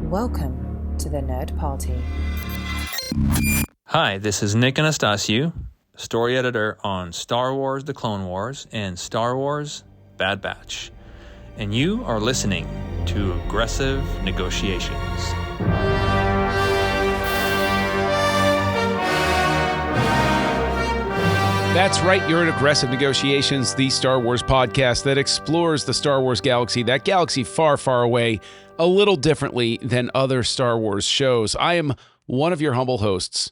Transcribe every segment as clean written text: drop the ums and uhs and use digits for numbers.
Welcome to the Nerd Party. Hi, this is Nick Anastasiou, story editor on Star Wars The Clone Wars and Star Wars Bad Batch. And you are listening to Aggressive Negotiations. That's right, you're in Aggressive Negotiations, the Star Wars podcast that explores the Star Wars galaxy, that galaxy far, far away, a little differently than other Star Wars shows. I am one of your humble hosts,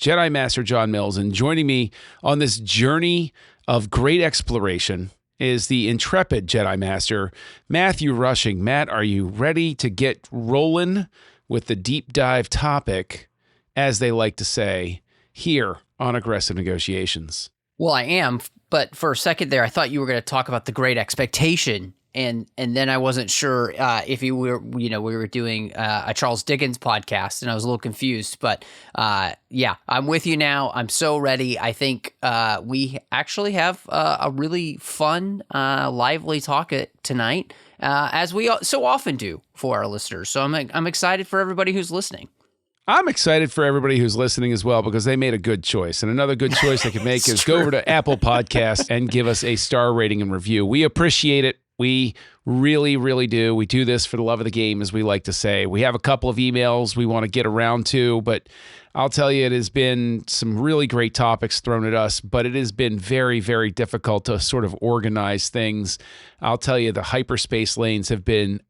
Jedi Master John Mills, and joining me on this journey of great exploration is the intrepid Jedi Master, Matthew Rushing. Matt, are you ready to get rolling with the deep dive topic, as they like to say, here on Aggressive Negotiations? Well, I am, but for a second there, I thought you were going to talk about The Great Expectation, and then I wasn't sure if you were, we were doing a Charles Dickens podcast, and I was a little confused. But yeah, I'm with you now. I'm so ready. I think we actually have a really fun, lively talk tonight, as we so often do for our listeners. So I'm excited for everybody who's listening. I'm excited for everybody who's listening as well, because they made a good choice. And another good choice they could make is go over to Apple Podcasts and give us a star rating and review. We appreciate it. We really, really do. We do this for the love of the game, as we like to say. We have a couple of emails we want to get around to, but I'll tell you, it has been some really great topics thrown at us, but it has been very, very difficult to sort of organize things. I'll tell you, the hyperspace lanes have been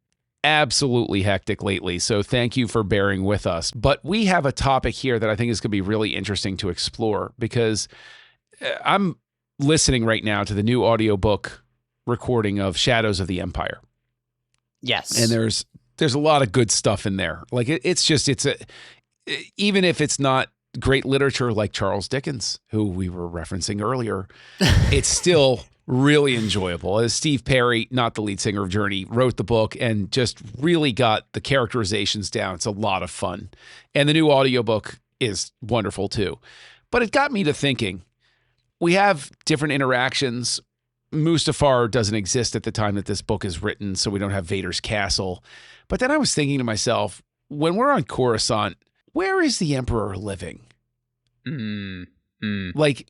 absolutely hectic lately, so thank you for bearing with us. But we have a topic here that I think is going to be really interesting to explore, because I'm listening right now to the new audiobook recording of Shadows of the Empire. Yes. And there's a lot of good stuff in there. Like even if it's not great literature like Charles Dickens, who we were referencing earlier, it's still really enjoyable. As Steve Perry, not the lead singer of Journey, wrote the book and just really got the characterizations down. It's a lot of fun. And the new audiobook is wonderful too. But it got me to thinking, we have different interactions. Mustafar doesn't exist at the time that this book is written, so we don't have Vader's castle. But then I was thinking to myself, when we're on Coruscant, where is the Emperor living? Like,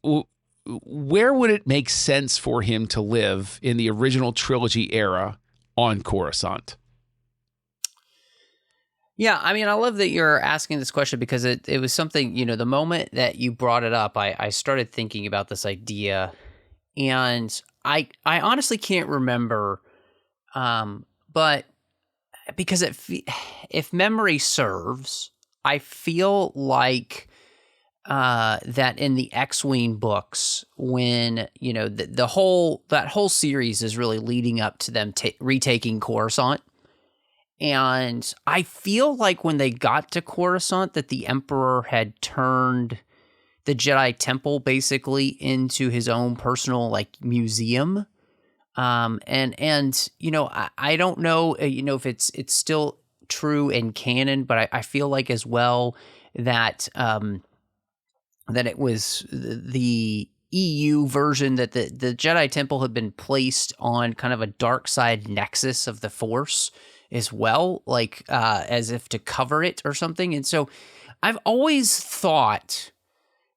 where would it make sense for him to live in the original trilogy era on Coruscant? Yeah, I mean, I love that you're asking this question, because it was something, the moment that you brought it up, I started thinking about this idea, and I honestly can't remember, but because if memory serves, I feel like that in the X-Wing books, when that whole series is really leading up to them retaking Coruscant, and I feel like when they got to Coruscant, that the Emperor had turned the Jedi Temple basically into his own personal museum, and I don't know if it's still true in canon, but I feel like as well that that it was the EU version, that the Jedi Temple had been placed on kind of a dark side nexus of the Force as well, as if to cover it or something. And so I've always thought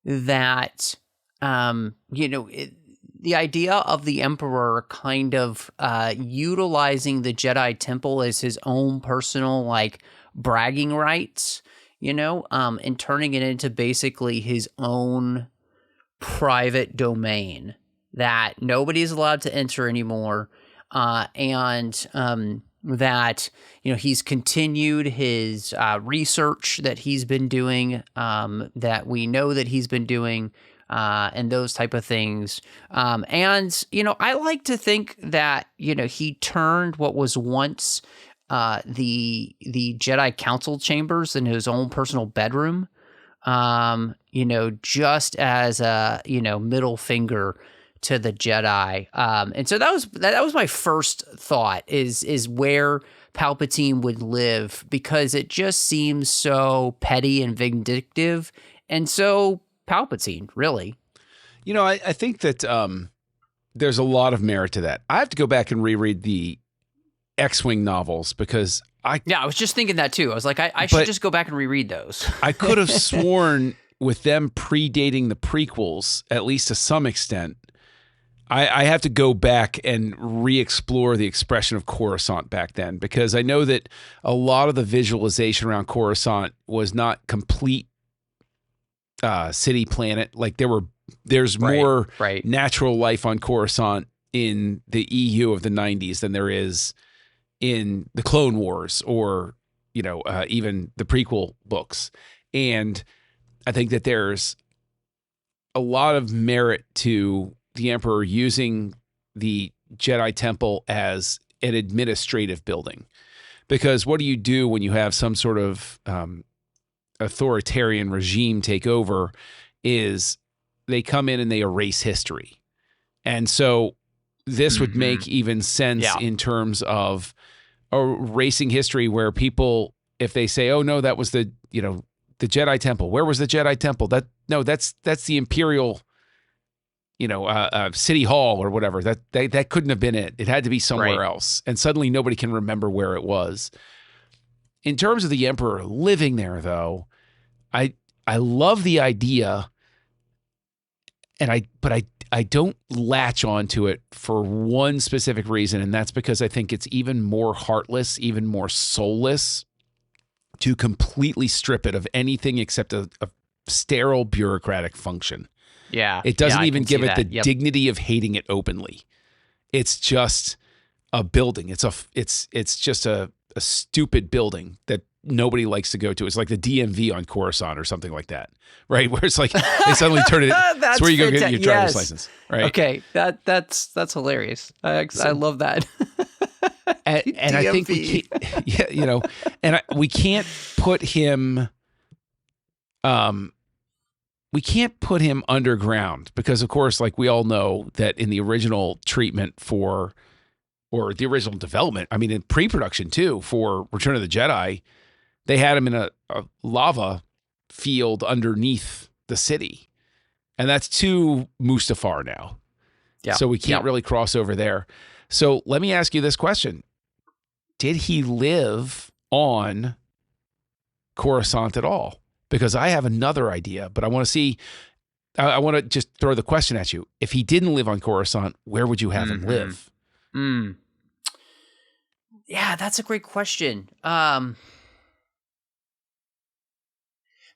that, the idea of the Emperor kind of utilizing the Jedi Temple as his own personal, bragging rights, and turning it into basically his own private domain that nobody is allowed to enter anymore, and that he's continued his research that he's been doing, that we know that he's been doing, and those type of things. And I like to think that he turned what was once the Jedi Council chambers in his own personal bedroom, just as a middle finger to the Jedi. And so that was my first thought, is where Palpatine would live, because it just seems so petty and vindictive, and so Palpatine, really. I think that there's a lot of merit to that. I have to go back and reread the X-Wing novels, because I was just thinking that too. I was like, I should just go back and reread those. I could have sworn with them predating the prequels, at least to some extent, I have to go back and re-explore the expression of Coruscant back then, because I know that a lot of the visualization around Coruscant was not complete city planet. Like there's more natural life on Coruscant in the EU of the 90s than there is in the Clone Wars or, even the prequel books. And I think that there's a lot of merit to the Emperor using the Jedi Temple as an administrative building. Because what do you do when you have some sort of authoritarian regime take over is they come in and they erase history. And so this would make even sense in terms of erasing history, where people, if they say, oh no, that was the Jedi Temple. Where was the Jedi Temple? That's the Imperial, City Hall or whatever. That couldn't have been it. It had to be somewhere else. And suddenly nobody can remember where it was. In terms of the Emperor living there, though, I love the idea, but I don't latch onto it for one specific reason, and that's because I think it's even more heartless, even more soulless to completely strip it of anything except a sterile bureaucratic function. Yeah. It doesn't even give it the dignity of hating it openly. It's just a building. It's just a stupid building that nobody likes to go to. It's like the DMV on Coruscant or something like that, right? Where it's like they suddenly turn it. That's where you go get your driver's license, right? Okay, that's hilarious. I love that. and I think we can't, we can't put him. We can't put him underground because, of course, like we all know that in the original treatment or the original development, I mean, in pre-production too, for Return of the Jedi, they had him in a lava field underneath the city. And that's to Mustafar now. Yeah. So we can't really cross over there. So let me ask you this question. Did he live on Coruscant at all? Because I have another idea, but I want to see, I want to just throw the question at you. If he didn't live on Coruscant, where would you have him live? Yeah, that's a great question.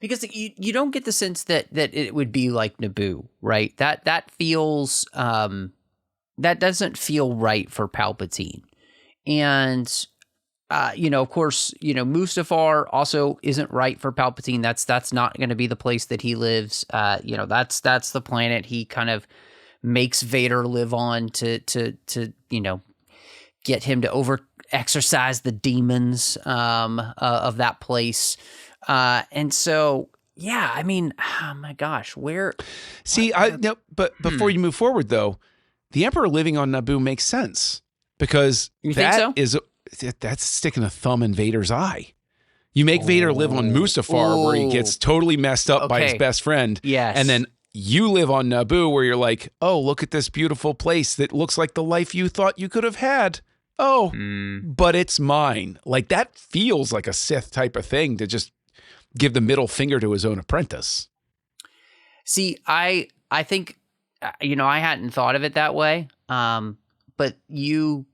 Because you don't get the sense that it would be like Naboo, right? That feels, that doesn't feel right for Palpatine. And of course, Mustafar also isn't right for Palpatine. That's not going to be the place that he lives. That's the planet he kind of makes Vader live on to get him to over exercise the demons of that place. And so, yeah, I mean, oh my gosh, where? See, but before you move forward, though, the Emperor living on Naboo makes sense because that's sticking a thumb in Vader's eye. You make Vader live on Mustafar where he gets totally messed up by his best friend. Yes. And then you live on Naboo where you're like, oh, look at this beautiful place that looks like the life you thought you could have had. Oh, but it's mine. Like that feels like a Sith type of thing to just give the middle finger to his own apprentice. See, I think, I hadn't thought of it that way. But you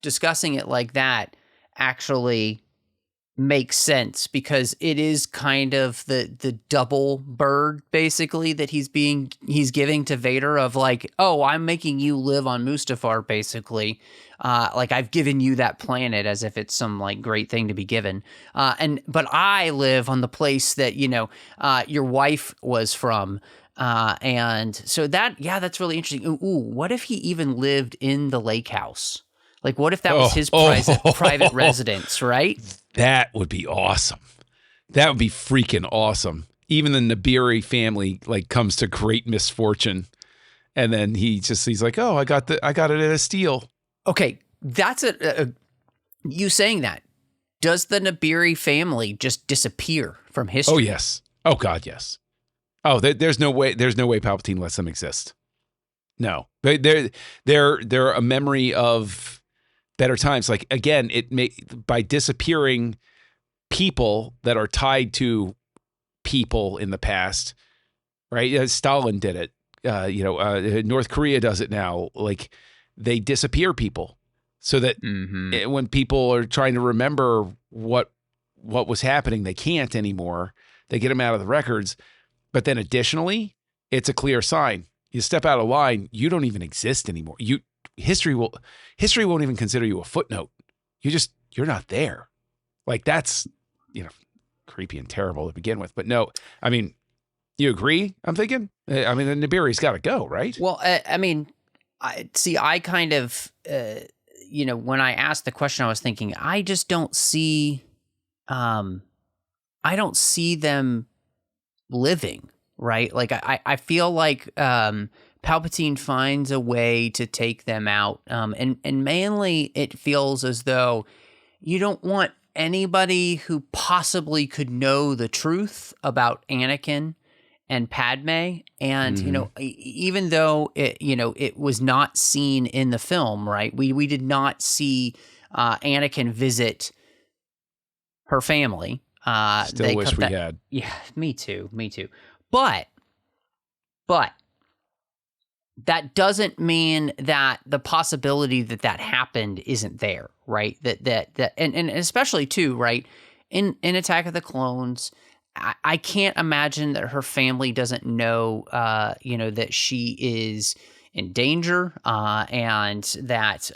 discussing it like that actually makes sense because it is kind of the double bird basically that he's giving to Vader of like, oh, I'm making you live on Mustafar basically. Like I've given you that planet as if it's some like great thing to be given. But I live on the place that, your wife was from. And so that's really interesting. Ooh, what if he even lived in the lake house? Like, what if that was his private residence, right? That would be awesome. That would be freaking awesome. Even the Nabiri family like comes to great misfortune, and then he's like, oh, I got it at a steal. Okay, that's you saying that. Does the Nabiri family just disappear from history? Oh yes. Oh God, yes. Oh, there's no way. There's no way Palpatine lets them exist. No, they're a memory of better times. Like, again, by disappearing people that are tied to people in the past, right? Stalin did it. North Korea does it now. Like, they disappear people so that when people are trying to remember what was happening, they can't anymore. They get them out of the records. But then additionally, it's a clear sign. You step out of line, you don't even exist anymore. History won't even consider you a footnote. You're not there. Like, that's, creepy and terrible to begin with. But no, I mean, you agree? I'm thinking. I mean, the Nabiri's got to go, right? Well, I kind of, when I asked the question, I was thinking, I just don't see, I don't see them living, right? Like, I feel like Palpatine finds a way to take them out, and mainly it feels as though you don't want anybody who possibly could know the truth about Anakin and Padme, and even though it was not seen in the film, right? We did not see Anakin visit her family. Still wish we had. Yeah, me too. But that doesn't mean that the possibility that happened isn't there, right? And especially too, right? In Attack of the Clones, I can't imagine that her family doesn't know, that she is in danger, and that,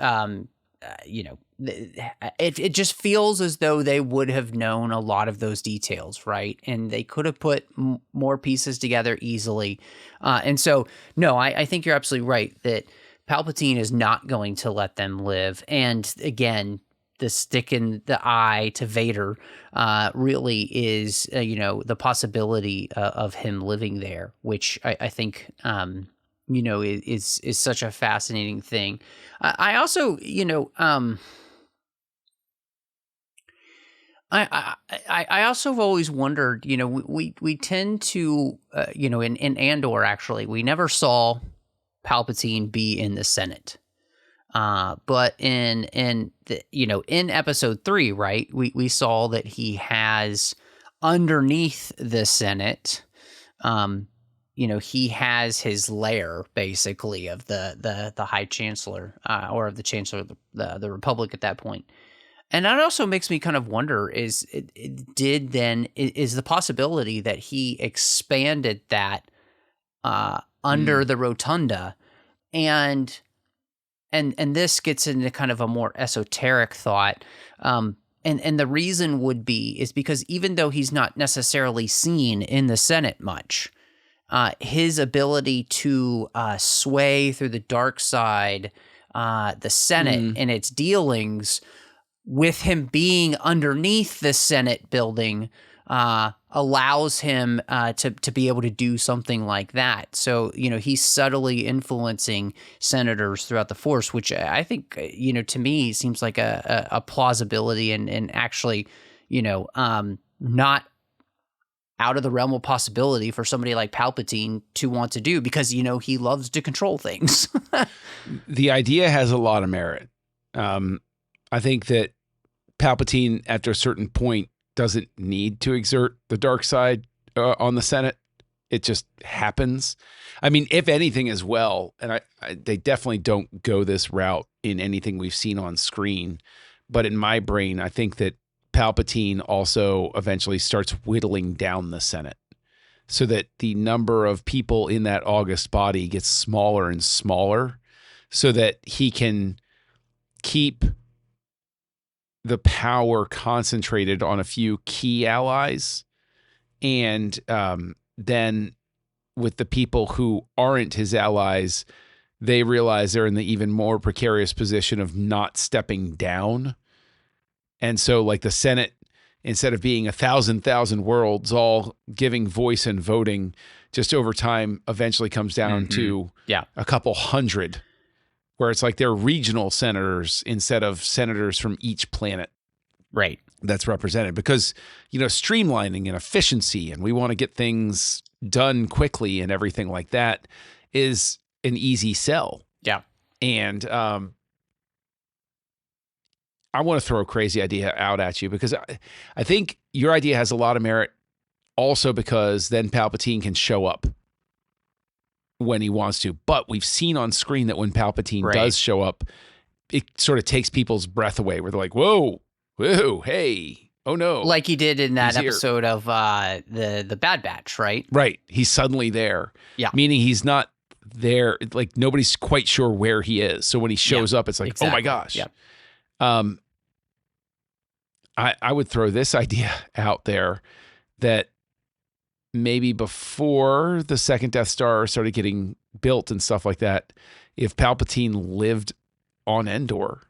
it just feels as though they would have known a lot of those details, right? And they could have put more pieces together easily. And so, no, I think you're absolutely right that Palpatine is not going to let them live. And again, the stick in the eye to Vader really is, the possibility of him living there, which I think, is such a fascinating thing. I also, I also have always wondered, we tend to, in Andor, actually, we never saw Palpatine be in the Senate. But in episode 3, right, we saw that he has underneath the Senate, he has his lair basically of the High Chancellor, or of the Chancellor of the Republic at that point. And that also makes me kind of wonder, is the possibility that he expanded that under the rotunda, and this gets into kind of a more esoteric thought, and the reason is because even though he's not necessarily seen in the Senate much, his ability to sway through the dark side, the Senate and its dealings, with him being underneath the Senate building, allows him to be able to do something like that. So, he's subtly influencing senators throughout the Force, which I think, to me seems like a plausibility and actually, not out of the realm of possibility for somebody like Palpatine to want to do, because, he loves to control things. The idea has a lot of merit. I think that Palpatine, after a certain point, doesn't need to exert the dark side on the Senate. It just happens. I mean, if anything as well, and they definitely don't go this route in anything we've seen on screen, but in my brain, I think that Palpatine also eventually starts whittling down the Senate so that the number of people in that august body gets smaller and smaller, so that he can keep the power concentrated on a few key allies. And then with the people who aren't his allies, they realize they're in the even more precarious position of not stepping down. And so, like, the Senate, instead of being 1,000 worlds all giving voice and voting, just over time eventually comes down to a couple hundred, where it's like they're regional senators instead of senators from each planet. Right. That's represented, because, streamlining and efficiency, and we want to get things done quickly and everything like that, is an easy sell. Yeah. And I want to throw a crazy idea out at you because I think your idea has a lot of merit also because then Palpatine can show up when he wants to. But we've seen on screen that when Palpatine does show up, it sort of takes people's breath away where they're like, whoa, hey, oh no. Like he did in that episode of the Bad Batch, right? Right. He's suddenly there. Yeah. Meaning he's not there. Like nobody's quite sure where he is. So when he shows up, it's like, oh my gosh. Yeah. I would throw this idea out there that maybe before the second Death Star started getting built and stuff like that, if Palpatine lived on Endor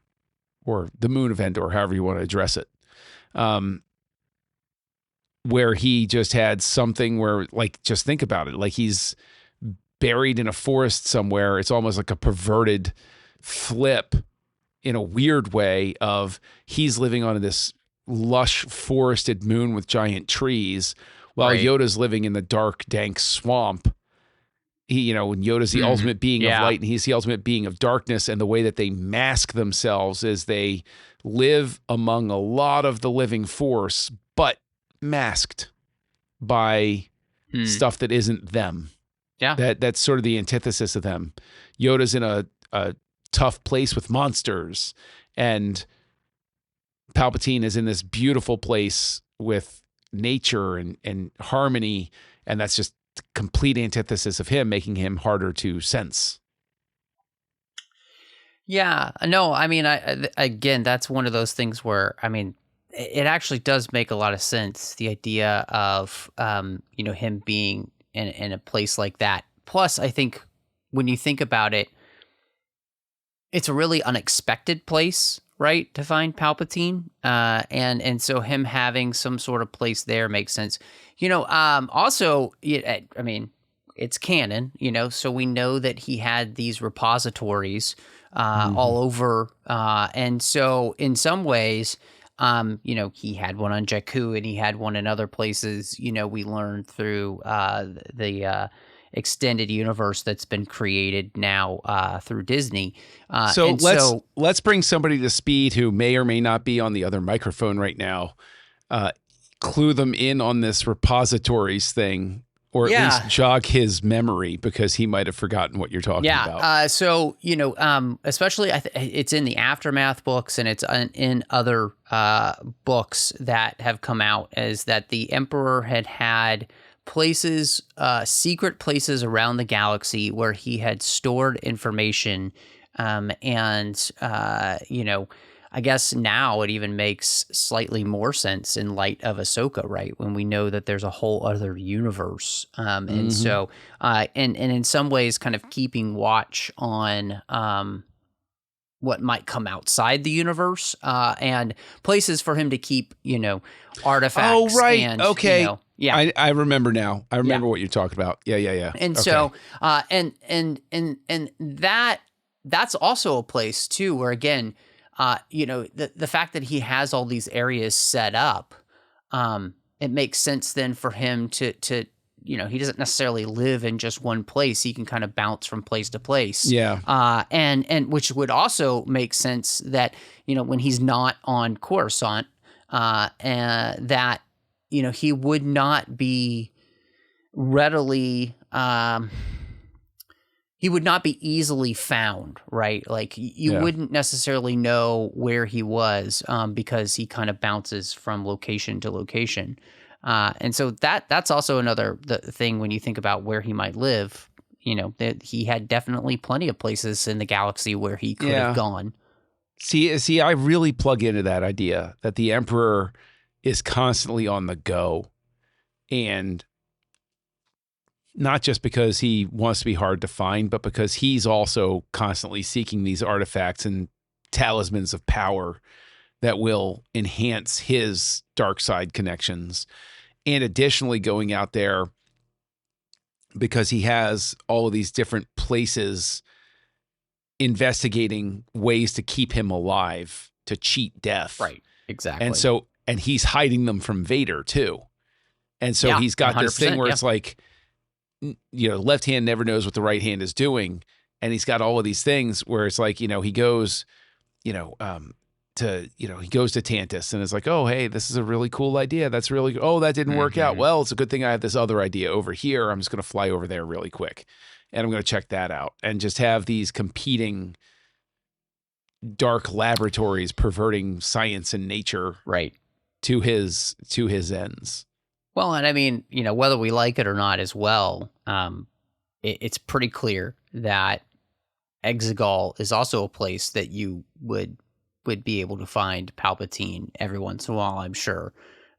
or the moon of Endor, however you want to address it, where he just had something where, like, just think about it, like he's buried in a forest somewhere. It's almost like a perverted flip in a weird way of he's living on this lush forested moon with giant trees while Yoda's living in the dark, dank swamp. He, when Yoda's the ultimate being of light and he's the ultimate being of darkness, and the way that they mask themselves is they live among a lot of the living force, but masked by stuff that isn't them. Yeah. That's sort of the antithesis of them. Yoda's in a tough place with monsters, and Palpatine is in this beautiful place with nature and harmony, and that's just complete antithesis of him, making him harder to sense. Yeah, no, I mean, again, that's one of those things where, I mean, it actually does make a lot of sense. The idea of, him being in a place like that. Plus, I think when you think about it, it's a really unexpected place, right, to find Palpatine, and so him having some sort of place there makes sense. Also, I mean, it's canon, so we know that he had these repositories all over, and so in some ways, he had one on Jakku and he had one in other places. We learned through the extended universe that's been created now through Disney. So let's bring somebody to speed who may or may not be on the other microphone right now. Clue them in on this repositories thing, or at least jog his memory because he might have forgotten what you're talking about. Especially it's in the Aftermath books and it's in other books that have come out, is that the Emperor had places, secret places around the galaxy where he had stored information. I guess now it even makes slightly more sense in light of Ahsoka, right? When we know that there's a whole other universe. And so, and in some ways kind of keeping watch on, what might come outside the universe, and places for him to keep, artifacts. Oh, right. And, okay. I remember now. I remember what you're talking about. Yeah. And so, and that's also a place too, where again, the fact that he has all these areas set up, it makes sense then for him to he doesn't necessarily live in just one place. He can kind of bounce from place to place. Yeah. And which would also make sense that, when he's not on Coruscant, and that, he would not be readily, he would not be easily found, right? Like you wouldn't necessarily know where he was, because he kind of bounces from location to location. And so that's also another thing when you think about where he might live, that he had definitely plenty of places in the galaxy where he could have gone. See, I really plug into that idea that the Emperor is constantly on the go, and not just because he wants to be hard to find, but because he's also constantly seeking these artifacts and talismans of power that will enhance his dark side connections. And additionally going out there because he has all of these different places investigating ways to keep him alive, to cheat death. Right, exactly. And he's hiding them from Vader too. And so he's got this thing where it's like, left hand never knows what the right hand is doing. And he's got all of these things where it's like, he goes, he goes to Tantus and is like, oh, hey, this is a really cool idea. That's really, oh, that didn't work out. Well, it's a good thing I have this other idea over here. I'm just going to fly over there really quick and I'm going to check that out, and just have these competing dark laboratories perverting science and nature right to his ends. Well, and I mean, whether we like it or not as well, it's pretty clear that Exegol is also a place that you would be able to find Palpatine every once in a while, I'm sure.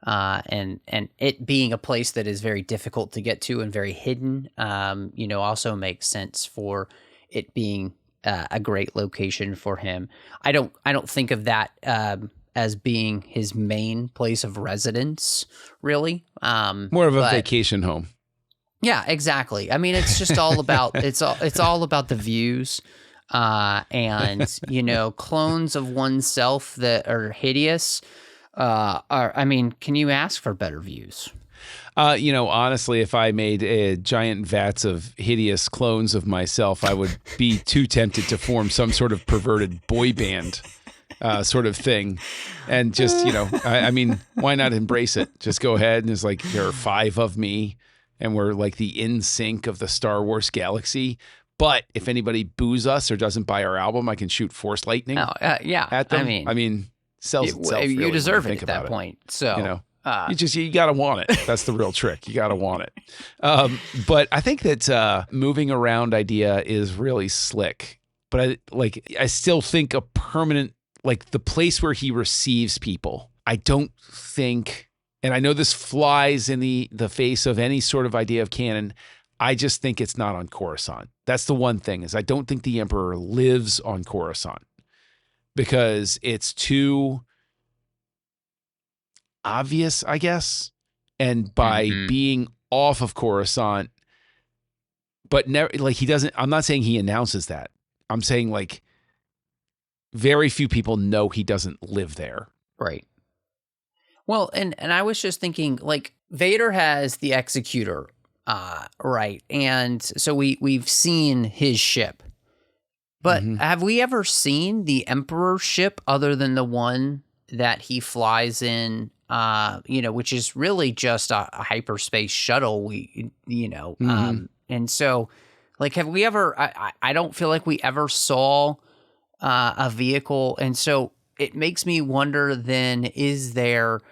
And it being a place that is very difficult to get to and very hidden, also makes sense for it being a great location for him. I don't think of that as being his main place of residence, really. More of a vacation home. Yeah, exactly. I mean, it's just all about it's all about the views, and clones of oneself that are hideous. Can you ask for better views? Honestly, if I made giant vats of hideous clones of myself, I would be too tempted to form some sort of perverted boy band sort of thing. And just, why not embrace it? Just go ahead and it's like, there are 5 of me and we're like the in sync of the Star Wars galaxy. But if anybody boos us or doesn't buy our album, I can shoot force lightning at them. I mean, sells itself. You really deserve it at that point. So, you got to want it. That's the real trick. You got to want it. But I think that moving around idea is really slick. But I still think a permanent, like the place where he receives people, I don't think, and I know this flies in the face of any sort of idea of canon, I just think it's not on Coruscant. That's the one thing, is I don't think the Emperor lives on Coruscant because it's too obvious, I guess. And by being off of Coruscant, but never, like he doesn't, I'm not saying he announces that. I'm saying like very few people know he doesn't live there. Right. Well, and I was just thinking, like, Vader has the Executor, right? And so we've seen his ship. But have we ever seen the Emperor's ship other than the one that he flies in, which is really just a hyperspace shuttle, and so, like, have we ever, I don't feel like we ever saw a vehicle. And so it makes me wonder then, is there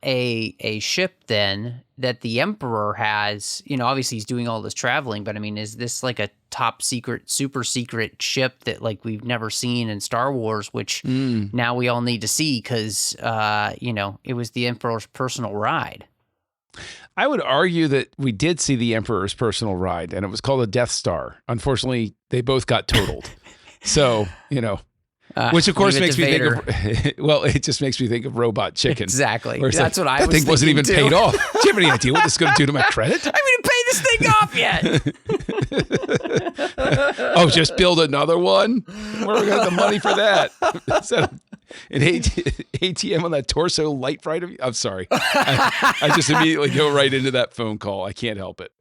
a ship then that the Emperor has? Obviously he's doing all this traveling, but I mean, is this like a top secret, super secret ship that like we've never seen in Star Wars, which now we all need to see because, it was the Emperor's personal ride? I would argue that we did see the Emperor's personal ride, and it was called a Death Star. Unfortunately, they both got totaled. So, which of course makes me think of, it just makes me think of Robot Chicken. Exactly. That's what I was thinking. That thing wasn't even paid off. Do you have any idea what this is going to do to my credit? I haven't even paid this thing off yet. Oh, just build another one? Where are we going to have the money for that? Is that an ATM on that torso light right of you? I'm sorry. I just immediately go right into that phone call. I can't help it.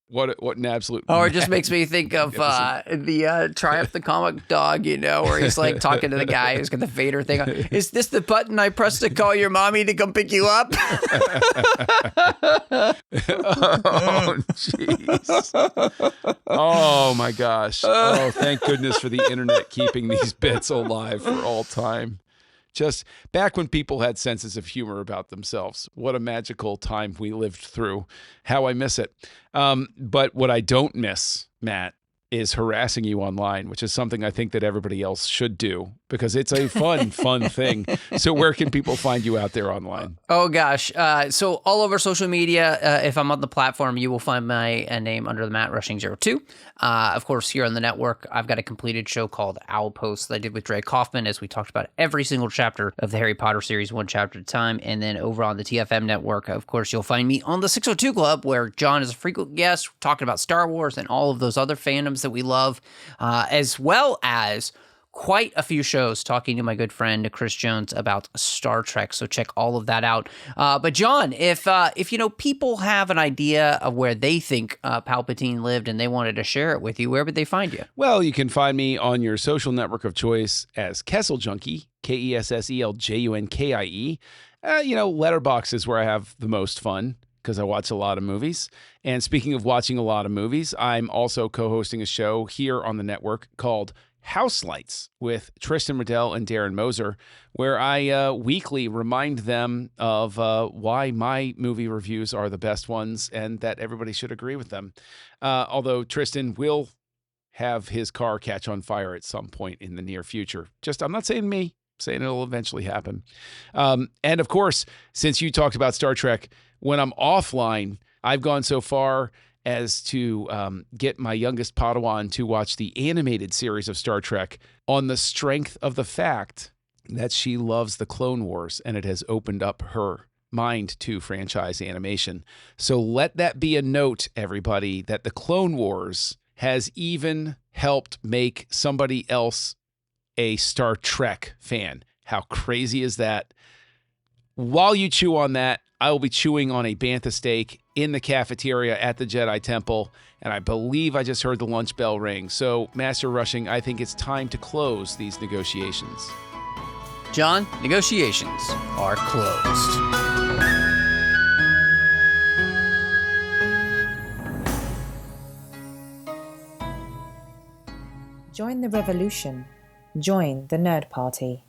What an absolute. Or it just makes me think of the Triumph the Comic Dog, where he's like talking to the guy who's got the Vader thing on. Is this the button I press to call your mommy to come pick you up? Oh, jeez. Oh, my gosh. Oh, thank goodness for the internet keeping these bits alive for all time. Just back when people had senses of humor about themselves. What a magical time we lived through. How I miss it. But what I don't miss, Matt, is harassing you online, which is something I think that everybody else should do because it's a fun thing. So where can people find you out there online? Oh, gosh. So all over social media, if I'm on the platform, you will find my name under the Matt Rushing 02. Of course, here on the network, I've got a completed show called Owl Post that I did with Dre Kaufman, as we talked about every single chapter of the Harry Potter series, one chapter at a time. And then over on the TFM network, of course, you'll find me on the 602 Club, where John is a frequent guest talking about Star Wars and all of those other fandoms that we love, as well as quite a few shows talking to my good friend Chris Jones about Star Trek, so check all of that out. But John, if people have an idea of where they think Palpatine lived and they wanted to share it with you, where would they find you? Well, you can find me on your social network of choice as Kessel Junkie, KESSELJUNKIE. Letterboxd is where I have the most fun because I watch a lot of movies. And speaking of watching a lot of movies, I'm also co-hosting a show here on the network called House Lights with Tristan Riddell and Darren Moser, where I weekly remind them of why my movie reviews are the best ones and that everybody should agree with them. Although Tristan will have his car catch on fire at some point in the near future. I'm not saying me, I'm saying it'll eventually happen. And of course, since you talked about Star Trek, when I'm offline, I've gone so far as to get my youngest Padawan to watch the animated series of Star Trek on the strength of the fact that she loves the Clone Wars, and it has opened up her mind to franchise animation. So let that be a note, everybody, that the Clone Wars has even helped make somebody else a Star Trek fan. How crazy is that? While you chew on that, I will be chewing on a bantha steak in the cafeteria at the Jedi Temple, and I believe I just heard the lunch bell ring. So, Master Rushing, I think it's time to close these negotiations. John, negotiations are closed. Join the revolution. Join the Nerd Party.